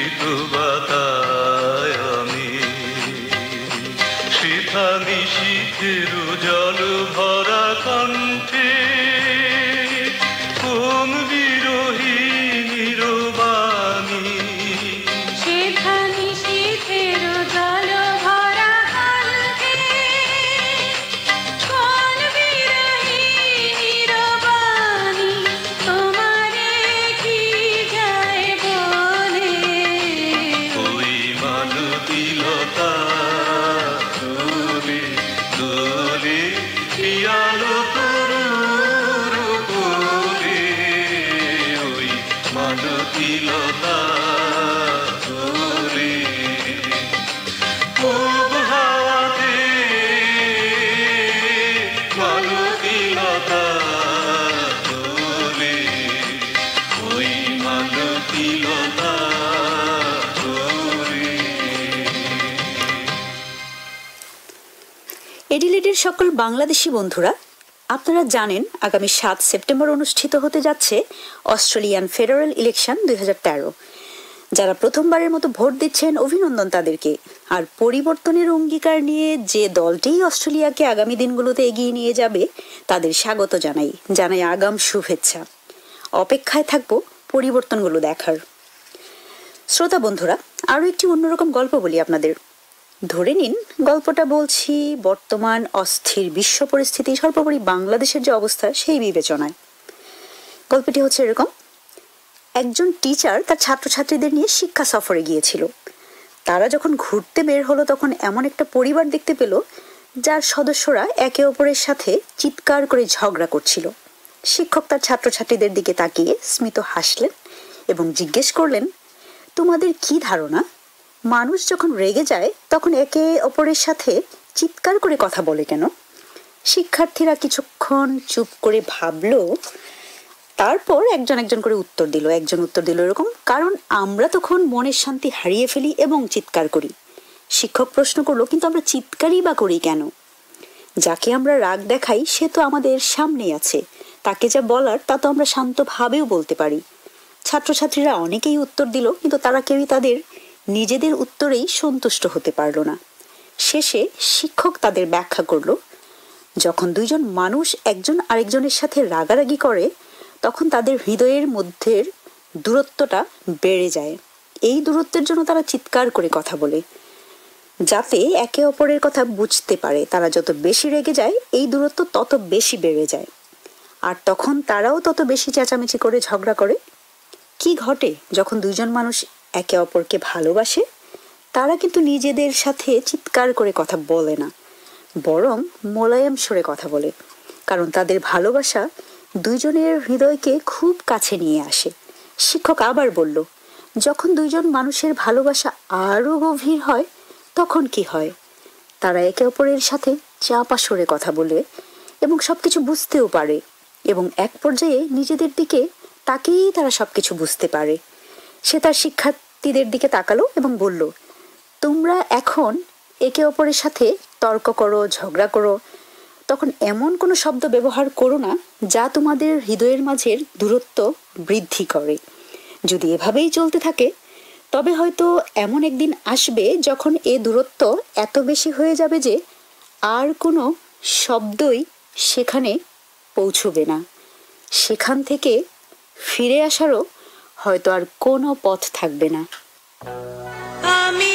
শীত বাতায় আমি শীতানি শীতের জল ভরা কণ্ঠে কোন বিরোহীর বাণী সেখানে শীতের জল ভরা কণ্ঠে কোন বিরহীর বাণী তোমারে কি যায় বলে ওই মালতীলতা দোলে দোলে পিয়ালো তরুর কোলে ওই মালতীলতা দোলে পূব হাওয়াতে মালতীলতা দোলে ওই মালতীলতা দোলে এডিলেডের সকল বাংলাদেশি বন্ধুরা, আপনারা জানেন আগামী 7 সেপ্টেম্বর অনুষ্ঠিত হতে যাচ্ছে অস্ট্রেলিয়ান ফেডারেল ইলেকশন 2013। যারা প্রথমবারের মতো ভোট দিচ্ছেন, অভিনন্দন তাদেরকে। আর পরিবর্তনের অঙ্গীকার নিয়ে যে দলটিই অস্ট্রেলিয়াকে আগামী দিনগুলোতে এগিয়ে নিয়ে যাবে তাদের স্বাগত জানাই আগাম শুভেচ্ছা। অপেক্ষায় থাকবো পরিবর্তনগুলো দেখার। শ্রোতা বন্ধুরা, আরও একটি অন্যরকম গল্প বলি আপনাদের। ধরে নিন গল্পটা বলছি বর্তমান অস্থির বিশ্ব পরিস্থিতি, সর্বোপরি বাংলাদেশের যে অবস্থা সেই বিবেচনায়। গল্পটি হচ্ছে এরকম: একজন টিচার তার ছাত্রছাত্রীদের নিয়ে শিক্ষা সফরে গিয়েছিল। তারা যখন ঘুরতে বের হলো তখন এমন একটা পরিবার দেখতে পেল যার সদস্যরা একে অপরের সাথে চিৎকার করে ঝগড়া করছিল। শিক্ষক তার ছাত্রছাত্রীদের দিকে তাকিয়ে স্মিত হাসলেন এবং জিজ্ঞেস করলেন, তোমাদের কি ধারণা, মানুষ যখন রেগে যায় তখন একে অপরের সাথে চিৎকার করে কথা বলে কেন? শিক্ষার্থীরা কিছুক্ষণ চুপ করে ভাবলো, তারপর একজন করে উত্তর দিল। একজন উত্তর দিল এরকম, কারণ আমরা তখন মনের শান্তি হারিয়ে ফেলি এবং চিৎকার করি। শিক্ষক প্রশ্ন করলো, কিন্তু আমরা চিৎকারই বা করি কেন? যাকে আমরা রাগ দেখাই সে তো আমাদের সামনেই আছে, তাকে যা বলার তা তো আমরা শান্তভাবেও বলতে পারি। ছাত্রছাত্রীরা অনেকেই উত্তর দিল, কিন্তু তারা কেউই তাদের নিজেদের উত্তরেই সন্তুষ্ট হতে পারল না। শেষে শিক্ষক তাদের ব্যাখ্যা করলো, যখন দুইজন মানুষ একজন আরেকজনের সাথে রাগারাগি করে তখন তাদের হৃদয়ের মধ্যের দূরত্বটা বেড়ে যায়। এই দূরত্বের জন্য তারা চিৎকার করে কথা বলে, যাতে একে অপরের কথা বুঝতে পারে। তারা যত বেশি রেগে যায় এই দূরত্ব তত বেশি বেড়ে যায়, আর তখন তারাও তত বেশি চেঁচামেচি করে ঝগড়া করে। কি ঘটে যখন দুইজন মানুষ একে অপরকে ভালোবাসে? তারা কিন্তু নিজেদের সাথে চিৎকার করে কথা বলে না, বরং মোলায়েম সুরে কথা বলে, কারণ তাদের ভালোবাসা দুইজনের হৃদয়কে খুব কাছে নিয়ে আসে। শিক্ষক আবার বলল, যখন দুইজন মানুষের ভালোবাসা আরো গভীর হয় তখন কি হয়? তারা একে অপরের সাথে চাপা সুরে কথা বলে এবং সবকিছু বুঝতেও পারে, এবং এক পর্যায়ে নিজেদের দিকে তাকেই তারা সবকিছু বুঝতে পারে। সে তার শিক্ষার্থীদের দিকে তাকালো এবং বলল, তোমরা এখন একে অপরের সাথে তর্ক করো, ঝগড়া করো, তখন এমন কোনো শব্দ ব্যবহার করো না যা তোমাদের হৃদয়ের মাঝের দূরত্ব বৃদ্ধি করে। যদি এভাবেই চলতে থাকে তবে হয়তো এমন একদিন আসবে যখন এ দূরত্ব এত বেশি হয়ে যাবে যে আর কোনো শব্দই সেখানে পৌঁছবে না। সেখান থেকে ফিরে আসারও হয়তো আর কোনো পথ থাকবে না। আমি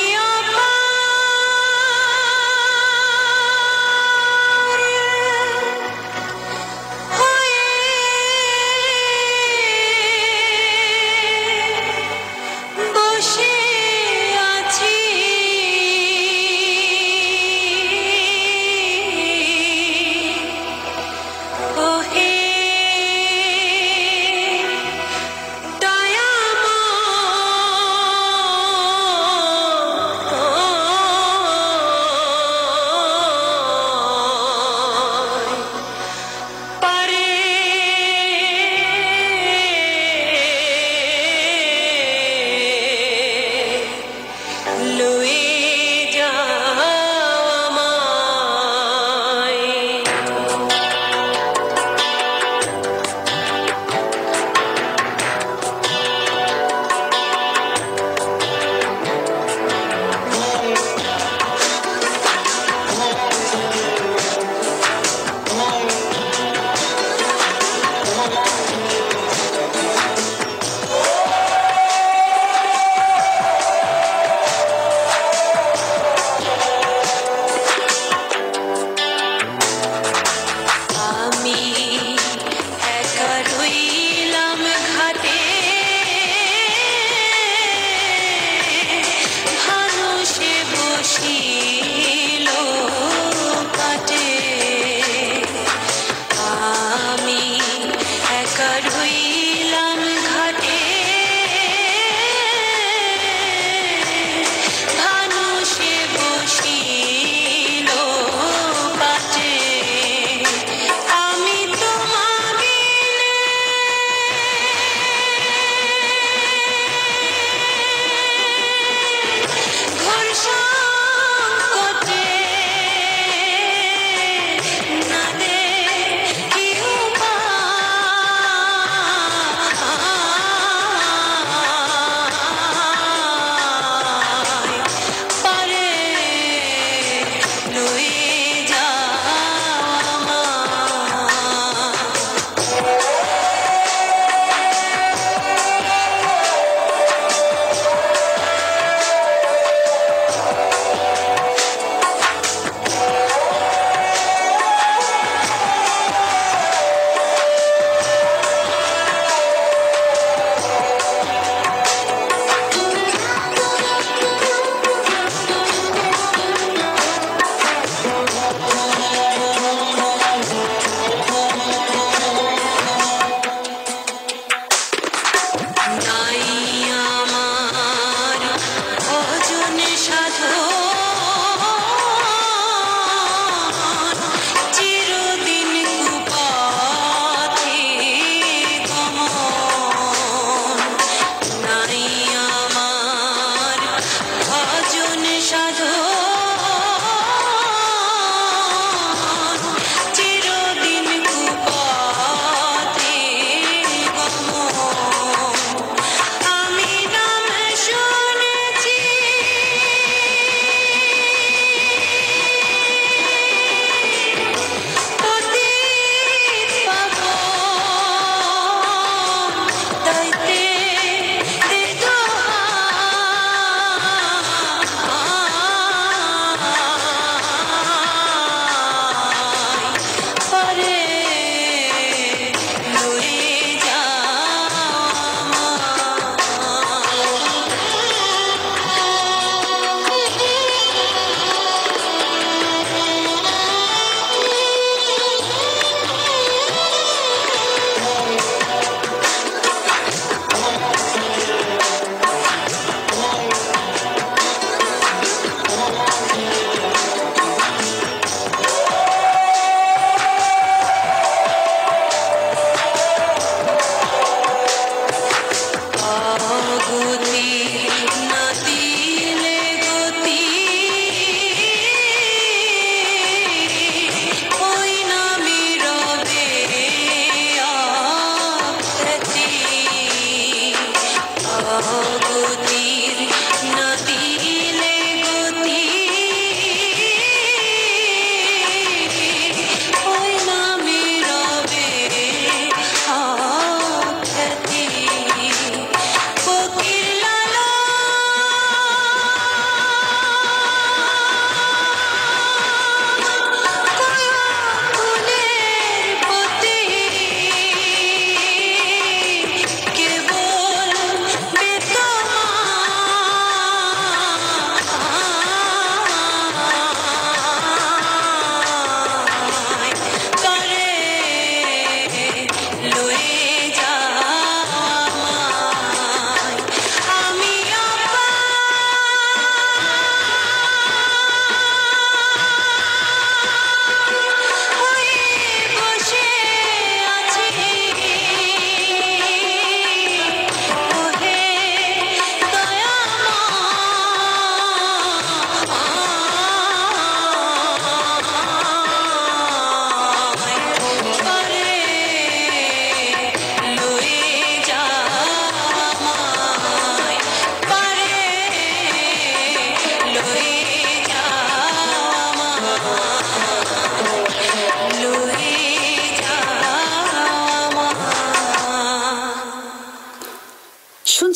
বসে আছি ওহে দয়াময়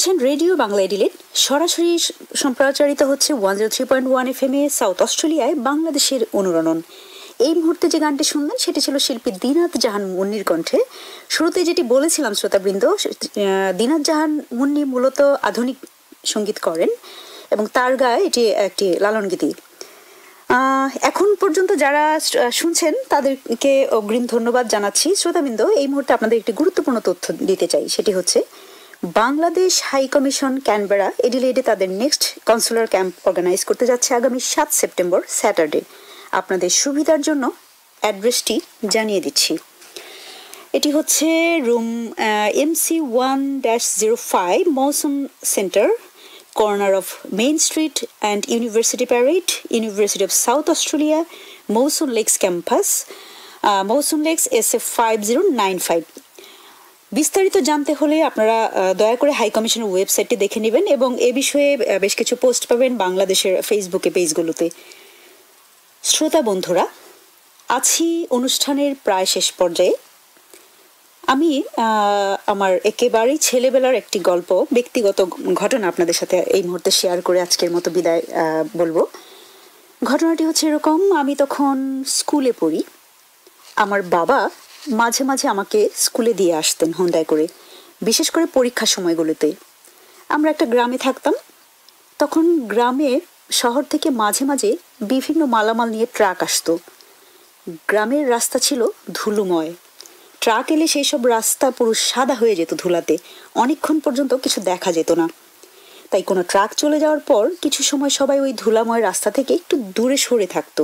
শুনছেন রেডিও বাংলা এডিলেট, সরাসরি সম্প্রচারিত হচ্ছে 103.1 FM এ সাউথ অস্ট্রেলিয়ায় বাংলাদেশের অনুরণন। এই মুহূর্তে যে গানটি শুনলেন সেটি ছিল শিল্পী দিনাত জাহান মুন্নির কণ্ঠে। শুরুতে যেটি বলেছিলাম শ্রোতাবৃন্দ, দিনাত জাহান মুন্নি মূলত আধুনিক সঙ্গীত করেন এবং তার গায়ে এটি একটি লালন গীতি। এখন পর্যন্ত যারা শুনছেন তাদেরকে অগ্রিম ধন্যবাদ জানাচ্ছি। শ্রোতাবৃন্দ, এই মুহূর্তে আপনাদের একটি গুরুত্বপূর্ণ তথ্য দিতে চাই, সেটি হচ্ছে বাংলাদেশ হাই কমিশন ক্যানবেরা এডিলেডে তাদের নেক্সট কনসুলার ক্যাম্প অর্গানাইজ করতে যাচ্ছে আগামী 7 সেপ্টেম্বর স্যাটারডে। আপনাদের সুবিধার জন্য অ্যাড্রেসটি জানিয়ে দিচ্ছি। এটি হচ্ছে রুম MC1-05 মৌসুম centre, corner of Main Street and University Parade, University of South Australia, Mawson Lakes campus, Mawson Lakes SF5095। বিস্তারিত জানতে হলে আপনারা দয়া করে হাই কমিশনের ওয়েবসাইটটি দেখে নেবেন এবং এ বিষয়ে বেশ কিছু পোস্ট পাবেন বাংলাদেশের ফেসবুকে পেজগুলোতে। শ্রোতা বন্ধুরা, আছি অনুষ্ঠানের প্রায় শেষ পর্যায়ে। আমি আমার একেবারেই ছেলেবেলার একটি গল্প, ব্যক্তিগত ঘটনা আপনাদের সাথে এই মুহূর্তে শেয়ার করে আজকের মতো বিদায় বলবো। ঘটনাটি হচ্ছে এরকম, আমি তখন স্কুলে পড়ি। আমার বাবা মাঝে মাঝে আমাকে স্কুলে দিয়ে আসতেন হোন্ডায় করে, বিশেষ করে পরীক্ষার সময়গুলোতে। আমরা একটা গ্রামে থাকতাম। তখন গ্রামে শহর থেকে মাঝে মাঝে বিভিন্ন মালামাল নিয়ে ট্রাক আসতো। গ্রামের রাস্তা ছিল ধুলোময়। ট্রাক এলে সেই সব রাস্তা পুরো সাদা হয়ে যেত ধুলাতে, অনেকক্ষণ পর্যন্ত কিছু দেখা যেত না। তাই কোনো ট্রাক চলে যাওয়ার পর কিছু সময় সবাই ওই ধুলাময় রাস্তা থেকে একটু দূরে সরে থাকতো।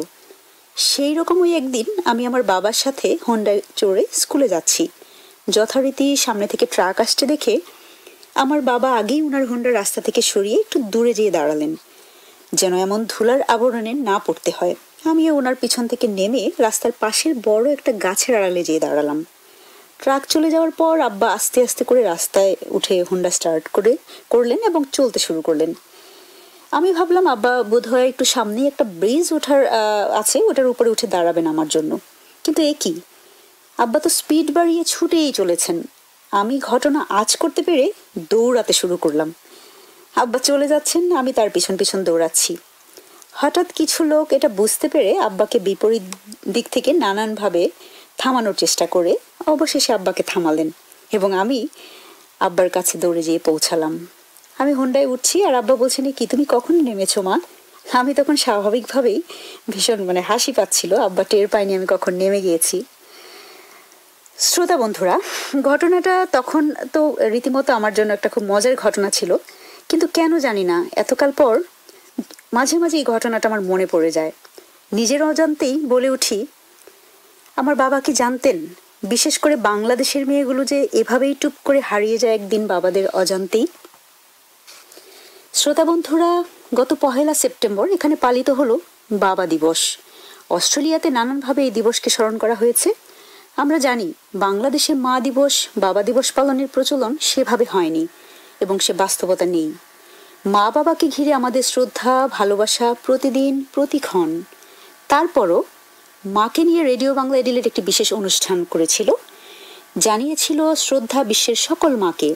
সেই রকমই একদিন আমি আমার বাবার সাথে হোন্ডায় চড়ে স্কুলে যাচ্ছি। যথারীতি সামনে থেকে ট্রাক আসতে দেখে আমার বাবা আগেই ওনার হোন্ডা রাস্তা থেকে সরিয়ে একটু দূরে যেয়ে দাঁড়ালেন, যেন এমন ধুলার আবরণে না পড়তে হয়। আমিও ওনার পিছন থেকে নেমে রাস্তার পাশের বড় একটা গাছের আড়ালে যেয়ে দাঁড়ালাম। ট্রাক চলে যাওয়ার পর আব্বা আস্তে আস্তে করে রাস্তায় উঠে হোন্ডা স্টার্ট করলেন এবং চলতে শুরু করলেন। আমি ভাবলাম আব্বা বোধহয় একটু সামনেই একটা ব্রিজ ওঠার আছে, ওটার উপরে উঠে দাঁড়াবেন আমার জন্য। কিন্তু এ কি, আব্বা তো স্পিড বাড়িয়ে ছুটেই চলেছেন। আমি ঘটনা আঁচ করতে পেরে দৌড়াতে শুরু করলাম। আব্বা চলে যাচ্ছেন, আমি তার পিছন পিছন দৌড়াচ্ছি। হঠাৎ কিছু লোক এটা বুঝতে পেরে আব্বাকে বিপরীত দিক থেকে নানানভাবে থামানোর চেষ্টা করে অবশেষে আব্বাকে থামালেন এবং আমি আব্বার কাছে দৌড়ে যেয়ে পৌঁছালাম। আমি হোন্ডায় উঠছি আর আব্বা বলছেন, কি তুমি কখন নেমেছো মা? আমি তখন স্বাভাবিকভাবেই ভীষণ হাসি পাচ্ছিল। আব্বা টের পায়নি আমি কখন নেমে গিয়েছি। শ্রোতা বন্ধুরা, ঘটনাটা তখন তো রীতিমতো আমার জন্য একটা খুব মজার ঘটনা ছিল, কিন্তু কেন জানি না এতকাল পর মাঝে মাঝে এই ঘটনাটা আমার মনে পড়ে যায়। নিজের অজান্তেই বলে উঠি, আমার বাবা কি জানতেন বিশেষ করে বাংলাদেশের মেয়েগুলো যে এভাবেই টুপ করে হারিয়ে যায় একদিন বাবাদের অজান্তেই? শ্রোতা বন্ধুরা, গত 1 সেপ্টেম্বর এখানে পালিত হলো বাবা দিবস। অস্ট্রেলিয়াতে নানানভাবে এই দিবসকে স্মরণ করা হয়েছে। আমরা জানি বাংলাদেশে মা দিবস, বাবা দিবস পালনের প্রচলন সেভাবে হয়নি এবং সে বাস্তবতা নেই। মা বাবাকে ঘিরে আমাদের শ্রদ্ধা, ভালোবাসা প্রতিদিন প্রতিক্ষণ। তারপরও মাকে নিয়ে রেডিও বাংলা এডিলেট একটি বিশেষ অনুষ্ঠান করেছিল, জানিয়েছিল শ্রদ্ধা বিশ্বের সকল মাকে।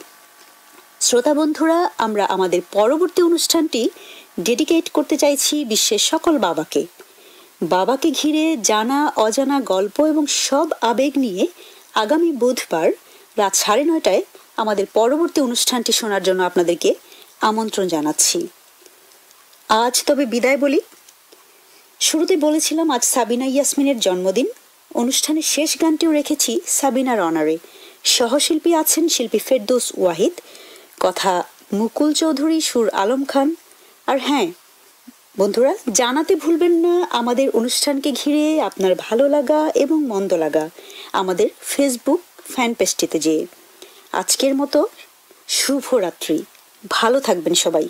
শ্রোতা বন্ধুরা, আমরা আমাদের পরবর্তী অনুষ্ঠানটি ডেডিকেট করতে চাইছি বিশ্বের সকল বাবাকে। বাবাকে ঘিরে জানা অজানা গল্প এবং সব আবেগ নিয়ে আগামী বুধবার রাত 9:30টায় আমাদের পরবর্তী অনুষ্ঠানটি শোনার জন্য আপনাদেরকে আমন্ত্রণ জানাচ্ছি। আজ তবে বিদায় বলি। শুরুতে বলেছিলাম আজ সাবিনা ইয়াসমিনের জন্মদিন। অনুষ্ঠানের শেষ গানটিও রেখেছি সাবিনার অনারে। সহশিল্পী আছেন শিল্পী ফেরদৌস ওয়াহিদ, কথা মুকুল চৌধুরী, সুর আলম খান। আর হ্যাঁ বন্ধুরা, জানাতে ভুলবেন না আমাদের অনুষ্ঠানকে ঘিরে আপনার ভালো লাগা এবং মন্দ লাগা আমাদের ফেসবুক ফ্যান পেজটিতে যেয়ে। আজকের মতো শুভরাত্রি, ভালো থাকবেন সবাই।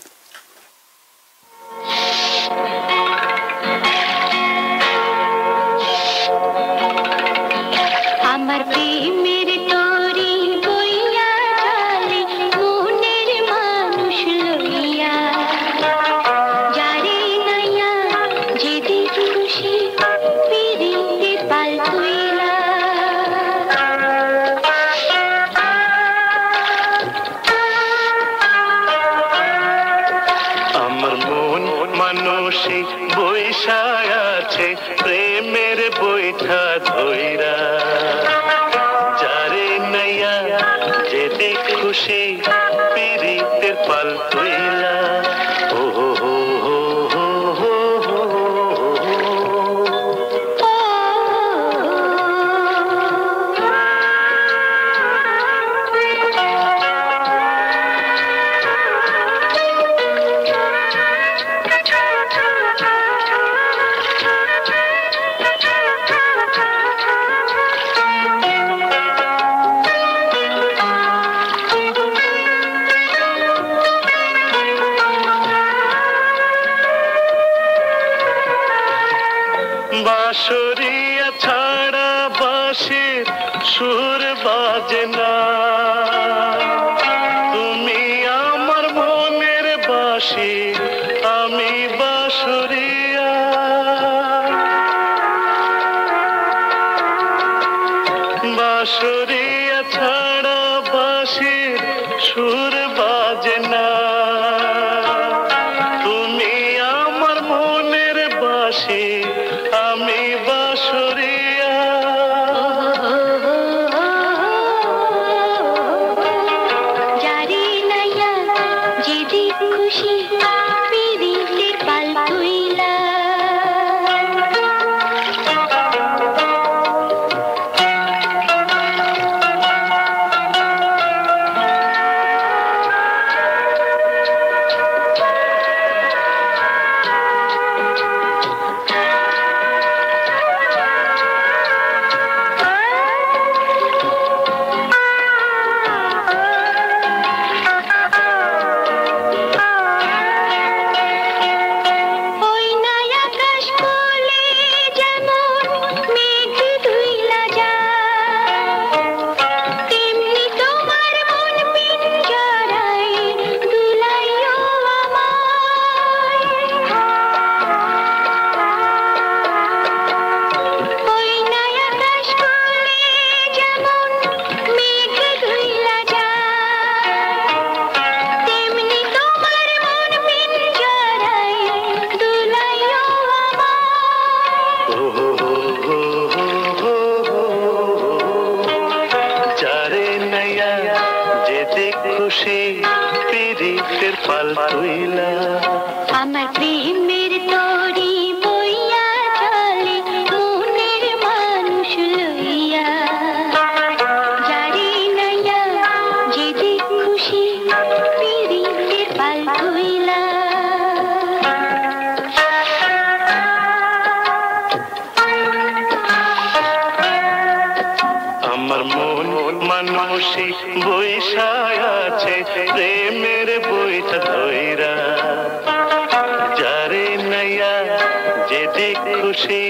আমার প্রেমের তরি বইয়া চলে মনের মানুষ লইয়া, যারে নাইয়া যেদিন খুশি পিরিতে পাল তুইলা। মানুষই বৈশায় আছে প্রেমের বৈঠা ধইরা যারে নাইয়া যেতে খুশি পিরিতের পাল তুইলা ও হো হো হো হো হো বাঁশরিয়া ছাড়া বাঁশির সুর বাজে না তুমি আমার মনের বাঁশি আমি বাঁশরিয়া বাঁশরিয়া ছাড়া বাঁশির সুর বাজে না তুমি আমার মনের বাঁশি আমি বাঁশরিয়া যারে নাইয়া যেদি খুশি পিরিতের পাল তুইলা খুশি পিরিতের পাল তুইলা আমার প্রেমের তরি বইয়া চলে মনের মানুষ লইয়া যারে নাইয়া যেদি খুশি পিরিতের পাল তুইলা আমার মন মানুষই বৈশায় আছে প্রেমের বইটা ধইরা যারে নাইয়া যেতে খুশি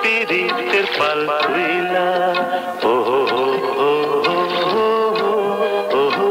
পিরিতের পাল তুইলা ও হো হো হো হো হো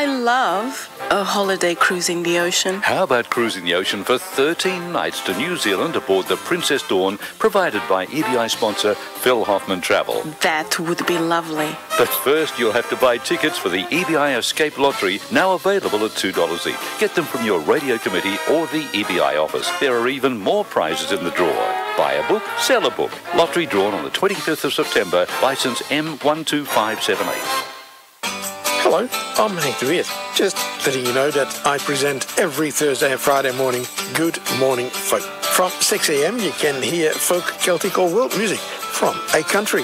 I love a holiday cruising the ocean. How about cruising the ocean for 13 nights to New Zealand aboard the Princess Dawn, provided by EBI sponsor Phil Hoffman Travel? That would be lovely. But first, you'll have to buy tickets for the EBI Escape Lottery, now available at $2 each. Get them from your radio committee or the EBI office. There are even more prizes in the draw. Buy a book, sell a book. Lottery drawn on the 25th of September, licence M12578. Hello, I'm Hank de Weert. Just letting you know that I present every Thursday and Friday morning Good Morning Folk. From 6 a.m. you can hear folk, Celtic or world music from a country.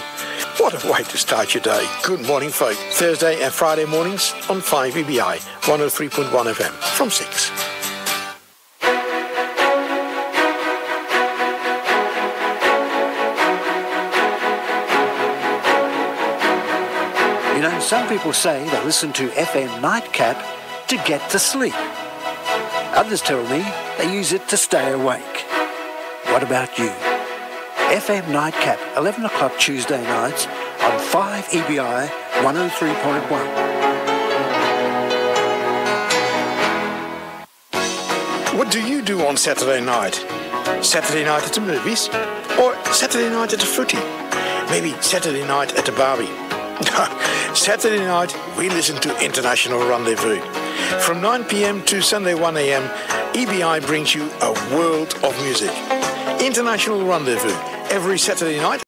What a way to start your day. Good Morning Folk, Thursday and Friday mornings on 5EBI 103.1 FM from 6. You know, some people say they listen to FM Nightcap to get to sleep. Others tell me they use it to stay awake. What about you? FM Nightcap, 11 o'clock Tuesday nights on 5EBI 103.1. What do you do on Saturday night? Saturday night at the movies? Or Saturday night at the footy. Maybe Saturday night at the Barbie. Saturday night, we listen to International Rendezvous. From 9 p.m. to Sunday 1 a.m., EBI brings you a world of music. International Rendezvous, every Saturday night.